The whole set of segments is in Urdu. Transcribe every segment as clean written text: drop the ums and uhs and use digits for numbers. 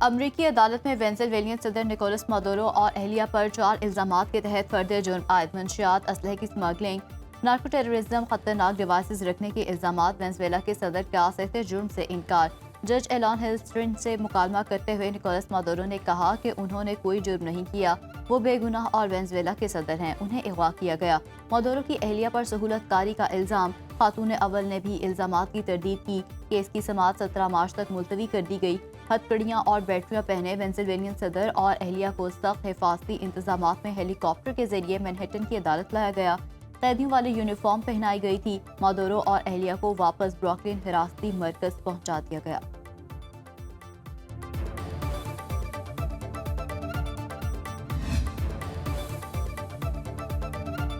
امریکی عدالت میں وینزویلین صدر نکولس مادورو اور اہلیہ پر 4 الزامات کے تحت فرد جرم عائد منشیات، اسلحے کی سمگلنگ، نارکو ٹیررزم، خطرناک ڈیوائسز رکھنے کے الزامات۔ وینزویلا کے صدر کا سخت جرم سے انکار۔ جج ایلان ہلسٹن سے مکالمہ کرتے ہوئے نکولس مادورو نے کہا کہ انہوں نے کوئی جرم نہیں کیا، وہ بے گناہ اور وینزویلا کے صدر ہیں، انہیں اغوا کیا گیا۔ مادورو کی اہلیہ پر سہولت کاری کا الزام۔ خاتون اول نے بھی الزامات کی تردید کی۔ کیس کی سماعت 17 مارچ تک ملتوی کر دی گئی۔ ہتھکڑیاں اور بیٹریاں پہنے وینزویلین صدر اور اہلیہ کو سخت حفاظتی انتظامات میں ہیلی کاپٹر کے ذریعے مینہٹن کی عدالت لایا گیا۔ قیدیوں والی یونیفارم پہنائی گئی تھی۔ مادورو اور اہلیہ کو واپس بروکلن حراستی مرکز پہنچا دیا گیا۔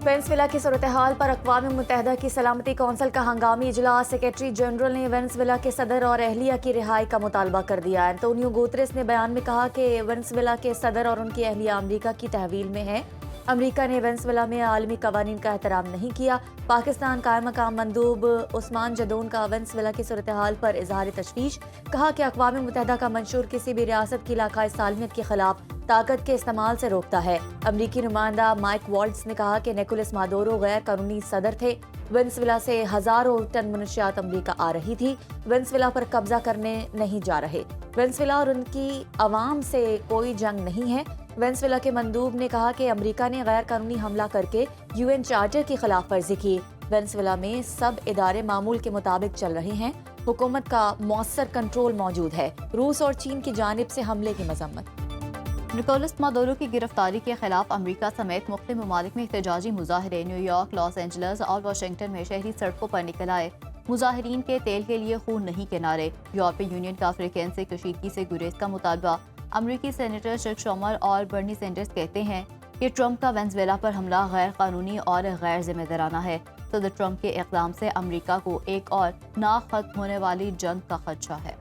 وینزویلا کی صورتحال پر اقوام متحدہ کی سلامتی کونسل کا ہنگامی اجلاس۔ سیکریٹری جنرل نے وینزویلا کے صدر اور اہلیہ کی رہائی کا مطالبہ کر دیا۔ انتونیو گوتریس نے بیان میں کہا کہ وینزویلا کے صدر اور ان کی اہلیہ امریکہ کی تحویل میں ہے۔ امریکہ نے وینزویلا میں عالمی قوانین کا احترام نہیں کیا۔ پاکستان قائم مقام مندوب عثمان جدون کا وینزویلا کی صورتحال پر اظہار تشویش۔ کہا کہ اقوام متحدہ کا منشور کسی بھی ریاست کی علاقائی سالمیت کے خلاف طاقت کے استعمال سے روکتا ہے۔ امریکی نمائندہ مائک والٹز نے کہا کہ نکولس مادورو غیر قانونی صدر تھے۔ وینزویلا سے ہزاروں ٹن منشیات امریکہ آ رہی تھی۔ وینزویلا پر قبضہ کرنے نہیں جا رہے۔ وینزویلا اور ان کی عوام سے کوئی جنگ نہیں ہے۔ وینزویلا کے مندوب نے کہا کہ امریکہ نے غیر قانونی حملہ کر کے UN چارٹر کی خلاف ورزی کی۔ وینزویلا میں سب ادارے معمول کے مطابق چل رہے ہیں۔ حکومت کا مؤثر کنٹرول موجود ہے۔ روس اور چین کی جانب سے حملے کی مذمت۔ نکولس مادورو کی گرفتاری کے خلاف امریکہ سمیت مختلف ممالک میں احتجاجی مظاہرے۔ نیو یارک، لاس اینجلس اور واشنگٹن میں شہری سڑکوں پر نکل آئے۔ مظاہرین کے تیل کے لیے خون نہیں کے نعرے۔ یورپی یونین کا افریقین سے کشیدگی سے گریز کا مطالبہ۔ امریکی سینیٹر چک شومر اور برنی سینڈرز کہتے ہیں کہ ٹرمپ کا وینزویلا پر حملہ غیر قانونی اور غیر ذمہ دارانہ ہے۔ صدر ٹرمپ کے اقدام سے امریکہ کو ایک اور نہ ختم ہونے والی جنگ کا خدشہ ہے۔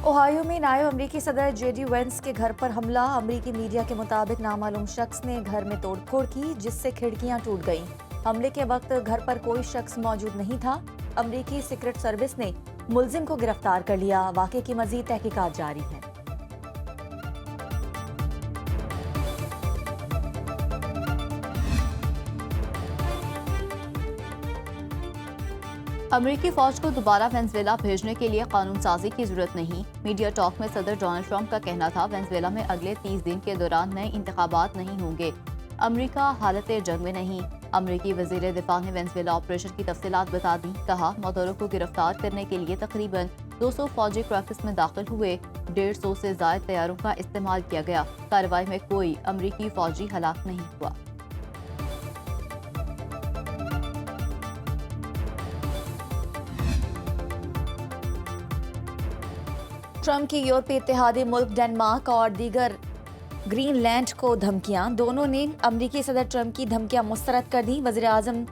اوہایو میں نائب امریکی صدر JD وینس کے گھر پر حملہ۔ امریکی میڈیا کے مطابق نامعلوم شخص نے گھر میں توڑ پھوڑ کی جس سے کھڑکیاں ٹوٹ گئیں۔ حملے کے وقت گھر پر کوئی شخص موجود نہیں تھا۔ امریکی سیکرٹ سروس نے ملزم کو گرفتار کر لیا۔ واقعے کی مزید تحقیقات جاری ہیں۔ امریکی فوج کو دوبارہ وینزویلا بھیجنے کے لیے قانون سازی کی ضرورت نہیں۔ میڈیا ٹاک میں صدر ڈونلڈ ٹرمپ کا کہنا تھا وینزویلا میں اگلے 30 دن کے دوران نئے انتخابات نہیں ہوں گے۔ امریکہ حالت جنگ میں نہیں۔ امریکی وزیر دفاع نے وینزویلا آپریشن کی تفصیلات بتا دیں۔ کہا مادورو کو گرفتار کرنے کے لیے تقریباً 200 فوجی کراکس میں داخل ہوئے۔ 150 سے زائد طیاروں کا استعمال کیا گیا۔ کارروائی میں کوئی امریکی فوجی ہلاک نہیں ہوا۔ ٹرمپ کی یورپی اتحادی ملک ڈنمارک اور دیگر گرین لینڈ کو دھمکیاں۔ دونوں نے امریکی صدر ٹرمپ کی دھمکیاں مسترد کر دیں۔ وزیر اعظم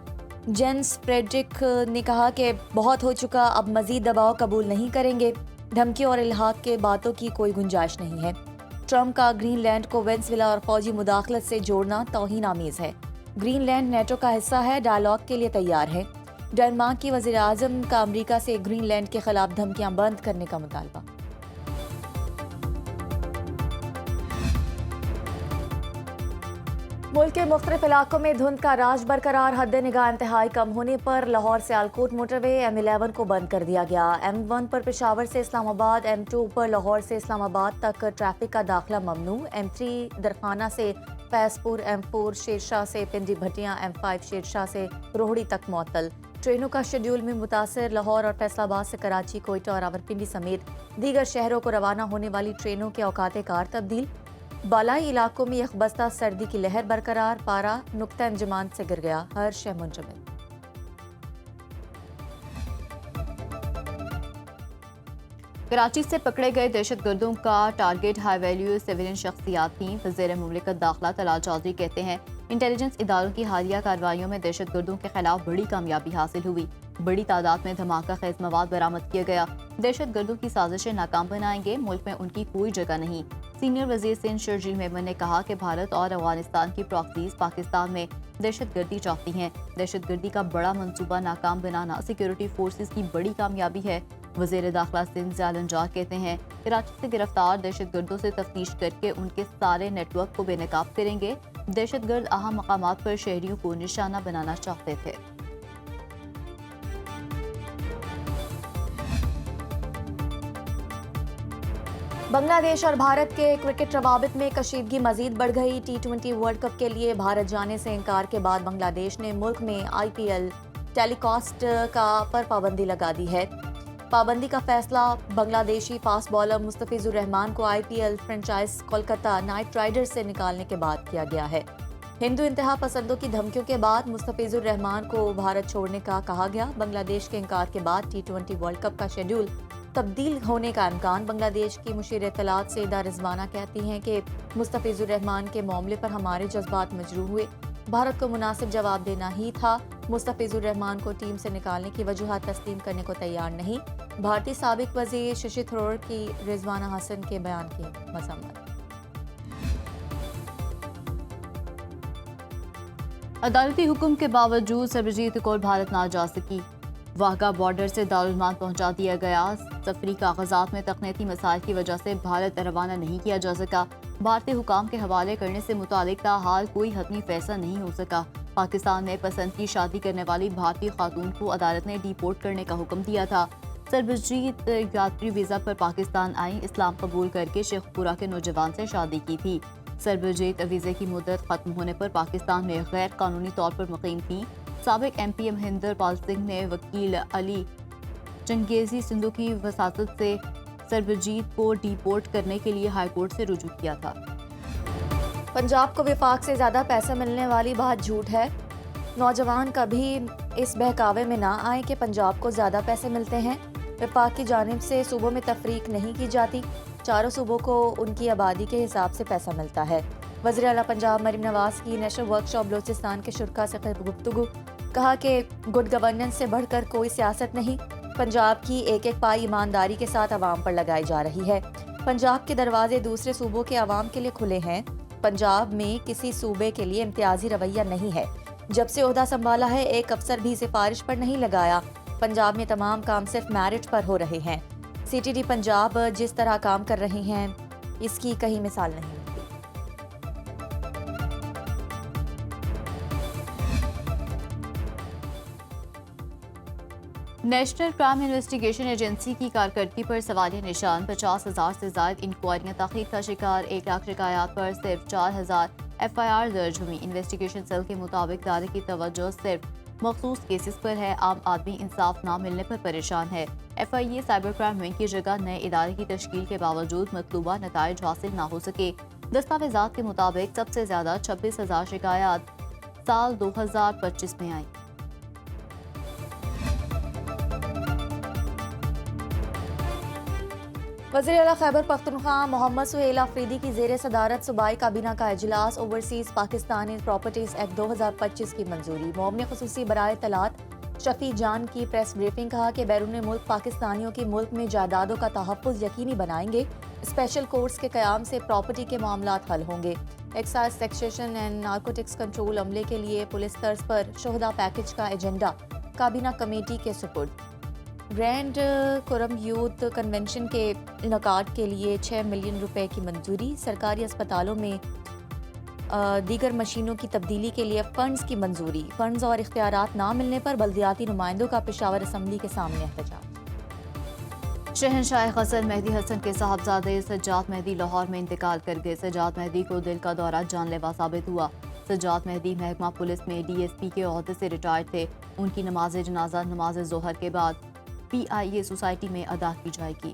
جینس فریڈرک نے کہا کہ بہت ہو چکا، اب مزید دباؤ قبول نہیں کریں گے۔ دھمکیوں اور الحاق کے باتوں کی کوئی گنجائش نہیں ہے۔ ٹرمپ کا گرین لینڈ کو وینزویلا اور فوجی مداخلت سے جوڑنا توہین آمیز ہے۔ گرین لینڈ نیٹو کا حصہ ہے، ڈائیلاگ کے لیے تیار ہے۔ ڈنمارک کی وزیر اعظم کا امریکہ سے گرین لینڈ کے خلاف دھمکیاں بند کرنے کا مطالبہ۔ ملک کے مختلف علاقوں میں دھند کا راج برقرار۔ حد نگاہ انتہائی کم ہونے پر لاہور سیالکوٹ موٹر وے M11 کو بند کر دیا گیا۔ M1 پر پشاور سے اسلام آباد، M2 پر لاہور سے اسلام آباد تک ٹریفک کا داخلہ ممنوع۔ M3 درخانہ سے فیض پور، M4 شیرشاہ سے پنڈی بھٹیاں، M5 شیرشاہ سے روہڑی تک معطل۔ ٹرینوں کا شیڈول میں متاثر۔ لاہور اور فیصل آباد سے کراچی، کوئٹہ اور راولپنڈی سمیت دیگر شہروں کو روانہ ہونے والی ٹرینوں کے اوقات کار تبدیل۔ بالائی علاقوں میں یکبستہ سردی کی لہر برقرار۔ پارہ نقطہ انجمان سے گر گیا، ہر شے منجمد۔ کراچی سے پکڑے گئے دہشت گردوں کا ٹارگٹ ہائی ویلیو سویلین شخصیات تھیں۔ وزیر مملکت داخلہ طلال چودھری کہتے ہیں انٹیلیجنس اداروں کی حالیہ کارروائیوں میں دہشت گردوں کے خلاف بڑی کامیابی حاصل ہوئی۔ بڑی تعداد میں دھماکہ خیز مواد برآمد کیا گیا۔ دہشت گردوں کی سازشیں ناکام بنائیں گے، ملک میں ان کی کوئی جگہ نہیں۔ سینئر وزیر سندھ شرجیل میمن نے کہا کہ بھارت اور افغانستان کی پراکسیز پاکستان میں دہشت گردی چاہتی ہیں۔ دہشت گردی کا بڑا منصوبہ ناکام بنانا سیکیورٹی فورسز کی بڑی کامیابی ہے۔ وزیر داخلہ سندھ ضیاء الانجار کہتے ہیں کراچی سے گرفتار دہشت گردوں سے تفتیش کر کے ان کے سارے نیٹ ورک کو بے نقاب کریں گے۔ دہشت گرد اہم مقامات پر شہریوں کو نشانہ بنانا چاہتے تھے۔ بنگلہ دیش اور بھارت کے کرکٹ روابط میں کشیدگی مزید بڑھ گئی۔ ٹی20 ورلڈ کپ کے لیے بھارت جانے سے انکار کے بعد بنگلہ دیش نے ملک میں IPL ٹیلی کاسٹ پر پابندی لگا دی ہے۔ پابندی کا فیصلہ بنگلہ دیشی فاسٹ بالر مستفیض الرحمان کو IPL franchise Kolkata Knight Riders سے نکالنے کے بعد کیا گیا ہے۔ ہندو انتہا پسندوں کی دھمکیوں کے بعد مستفیض الرحمان کو بھارت چھوڑنے کا کہا گیا۔ بنگلہ دیش کے انکار کے بعد T20 ورلڈ کپ کا شیڈول تبدیل ہونے کا امکان۔ بنگلہ دیش کی مشیر اطلاعات سیدہ رضوانہ کہتی ہیں کہ مستفیض الرحمان کے معاملے پر ہمارے جذبات مجروح ہوئے، بھارت کو مناسب جواب دینا ہی تھا۔ مستفیض الرحمان کو ٹیم سے نکالنے کی وجوہات تسلیم کرنے کو تیار نہیں۔ بھارتی سابق وزیر ششی تھرور کی رضوانہ حسن کے بیان کی مذمت۔ عدالتی حکم کے باوجود سربجیت کور بھارت نہ جا سکی۔ واہگہ بارڈر سے دارالمان پہنچا دیا گیا۔ سفری کاغذات میں تکنیکی مسائل کی وجہ سے بھارت روانہ نہیں کیا جا سکا۔ بھارتی حکام کے حوالے کرنے سے متعلق تاحال کوئی حتمی فیصلہ نہیں ہو سکا۔ پاکستان نے پسند کی شادی کرنے والی بھارتی خاتون کو عدالت نے ڈیپورٹ کرنے کا حکم دیا تھا۔ سربجیت یاتری ویزا پر پاکستان آئی، اسلام قبول کر کے شیخ پورہ کے نوجوان سے شادی کی تھی۔ سربجیت ویزے کی مدت ختم ہونے پر پاکستان میں غیر قانونی طور پر مقیم تھی۔ سابق MP مہندر پال سنگھ نے وکیل علی چنگیزی سندھو کی وساطت سے سربجیت کو ڈیپورٹ کرنے کے لیے ہائی کورٹ سے رجوع کیا تھا۔ پنجاب کو وفاق سے زیادہ پیسے ملنے والی بات جھوٹ ہے۔ نوجوان کبھی اس بہکاوے میں نہ آئیں کہ پنجاب کو زیادہ پیسے ملتے ہیں۔ وفاق کی جانب سے صوبوں میں تفریق نہیں کی جاتی، چاروں صوبوں کو ان کی آبادی کے حساب سے پیسہ ملتا ہے۔ وزیر اعلیٰ پنجاب مریم نواز کی نیشنل ورکشاپ بلوچستان کے شرکاء سے گفتگو، کہا کہ گڈ گورننس سے بڑھ کر کوئی سیاست نہیں، پنجاب کی ایک ایک پائی ایمانداری کے ساتھ عوام پر لگائی جا رہی ہے۔ پنجاب کے دروازے دوسرے صوبوں کے عوام کے لیے کھلے ہیں۔ پنجاب میں کسی صوبے کے لیے امتیازی رویہ نہیں ہے۔ جب سے عہدہ سنبھالا ہے ایک افسر بھی سفارش پر نہیں لگایا۔ پنجاب میں تمام کام صرف میرٹ پر ہو رہے ہیں۔ CTD پنجاب جس طرح کام کر رہے ہیں اس کی کہیں مثال نہیں ملتی۔ نیشنل کرائم انویسٹیگیشن ایجنسی کی کارکردگی پر سوالیہ نشان۔ 50,000 سے زائد انکوائریاں، تاخیر کا شکار 1 لاکھ شکایات پر صرف 4,000 FIR درج ہوئی۔ انویسٹیگیشن سیل کے مطابق ادارے کی توجہ صرف مخصوص کیسز پر ہے۔ عام آدمی انصاف نہ ملنے پر پریشان ہے۔ FIA سائبر کرائم ونگ کی جگہ نئے ادارے کی تشکیل کے باوجود مطلوبہ نتائج حاصل نہ ہو سکے۔ دستاویزات کے مطابق سب سے زیادہ 26,000 شکایات سال 2025 میں آئیں۔ وزیر اعلیٰ خیبر پختونخوا محمد سہیل آفریدی کی زیر صدارت صوبائی کابینہ کا اجلاس۔ اوورسیز پاکستانی پراپرٹیز ایکٹ 2025 کی منظوری۔ معاون خصوصی برائے اطلاعات شفیع جان کی پریس بریفنگ، کہا کہ بیرون ملک پاکستانیوں کی ملک میں جائیدادوں کا تحفظ یقینی بنائیں گے۔ اسپیشل کورٹس کے قیام سے پراپرٹی کے معاملات حل ہوں گے۔ Excise taxation and narcotics control عملے کے لیے پولیس طرز پر شہدا پیکج کا ایجنڈا کابینہ کمیٹی کے سپرد۔ گرینڈ کرم یوتھ کنونشن کے انعقاد کے لیے 6 ملین روپے کی منظوری۔ سرکاری اسپتالوں میں دیگر مشینوں کی تبدیلی کے لیے فنڈز کی منظوری۔ فنڈز اور اختیارات نہ ملنے پر بلدیاتی نمائندوں کا پشاور اسمبلی کے سامنے احتجاج۔ شہنشاہ غزل مہدی حسن کے صاحبزادے سجاد مہدی لاہور میں انتقال کر گئے۔ سجاد مہدی کو دل کا دورہ جان لیوا ثابت ہوا۔ سجاد مہدی محکمہ پولیس میں DSP کے عہدے سے ریٹائرڈ تھے۔ ان کی نماز جنازہ نماز ظہر کے بعد PIA سوسائٹی میں ادا کی جائے گی۔